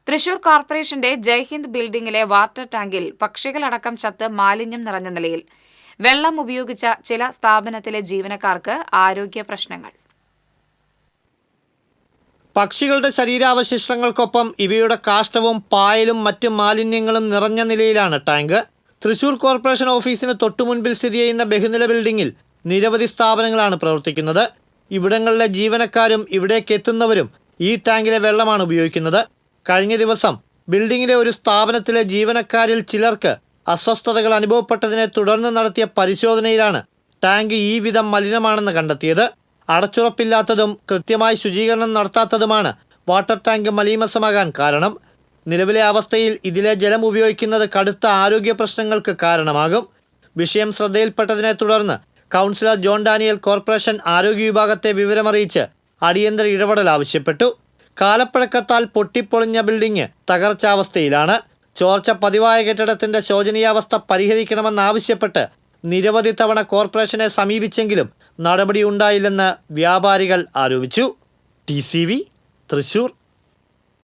തൃശൂർ കോർപ്പറേഷന്റെ ജയ്ഹിന്ദ് ബിൽഡിംഗിലെ വാട്ടർ ടാങ്കിൽ പക്ഷികളടക്കം ചത്ത് മാലിന്യം നിറഞ്ഞ നിലയിൽ. വെള്ളം ഉപയോഗിച്ച ചില സ്ഥാപനത്തിലെ ജീവനക്കാർക്ക് ആരോഗ്യ പ്രശ്നങ്ങൾ. പക്ഷികളുടെ ശരീരാവശിഷ്ടങ്ങൾക്കൊപ്പം ഇവയുടെ കാഷ്ടവും പായലും മറ്റു മാലിന്യങ്ങളും നിറഞ്ഞ നിലയിലാണ് ടാങ്ക്. തൃശൂർ കോർപ്പറേഷൻ ഓഫീസിന് തൊട്ടുമുൻപിൽ സ്ഥിതി ചെയ്യുന്ന ബഹുനില ബിൽഡിംഗിൽ നിരവധി സ്ഥാപനങ്ങളാണ് പ്രവർത്തിക്കുന്നത്. ഇവിടങ്ങളിലെ ജീവനക്കാരും ഇവിടേക്ക് എത്തുന്നവരും ഈ ടാങ്കിലെ വെള്ളമാണ് ഉപയോഗിക്കുന്നത്. കഴിഞ്ഞ ദിവസം ബിൽഡിംഗിലെ ഒരു സ്ഥാപനത്തിലെ ജീവനക്കാരിൽ ചിലർക്ക് അസ്വസ്ഥതകൾ അനുഭവപ്പെട്ടതിനെ തുടർന്ന് നടത്തിയ പരിശോധനയിലാണ് ടാങ്ക് ഈ വിധം മലിനമാണെന്ന് കണ്ടെത്തിയത്. അടച്ചുറപ്പില്ലാത്തതും കൃത്യമായി ശുചീകരണം നടത്താത്തതുമാണ് വാട്ടർ ടാങ്ക് മലീമസമാകാൻ കാരണം. നിലവിലെ അവസ്ഥയിൽ ഇതിലെ ജലം ഉപയോഗിക്കുന്നത് കടുത്ത ആരോഗ്യ പ്രശ്നങ്ങൾക്ക് കാരണമാകും. വിഷയം ശ്രദ്ധയിൽപ്പെട്ടതിനെ തുടർന്ന് കൗൺസിലർ ജോൺ ഡാനിയൽ കോർപ്പറേഷൻ ആരോഗ്യ വിഭാഗത്തെ വിവരമറിയിച്ച് അടിയന്തര ഇടപെടൽ ആവശ്യപ്പെട്ടു. കാലപ്പഴക്കത്താൽ പൊട്ടിപ്പൊളിഞ്ഞ ബിൽഡിംഗ് തകർച്ചാവസ്ഥയിലാണ്. ചോർച്ച പതിവായ കെട്ടിടത്തിന്റെ ശോചനീയാവസ്ഥ പരിഹരിക്കണമെന്നാവശ്യപ്പെട്ട് നിരവധി തവണ കോർപ്പറേഷനെ സമീപിച്ചെങ്കിലും നടപടി ഉണ്ടായില്ലെന്ന് വ്യാപാരികൾ ആരോപിച്ചു. TCV തൃശൂർ.